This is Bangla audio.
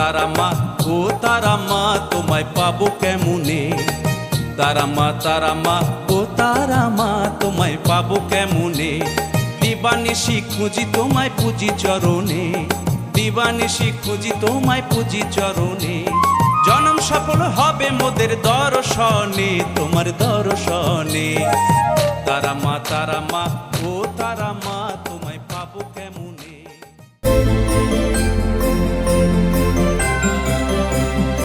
ও তারা মা তোমায় পাবো কেমনে, তারা মা ও তারা মা তোমায় পাবো কেমনে। দিবানিশি খুঁজি তোমায় পুজি চরণে, দিবানিশি খুঁজি তোমায় পুজি চরণে। জনম সফল হবে মোদের দর্শনে, তোমার দর্শনে। তারা মা ও তারা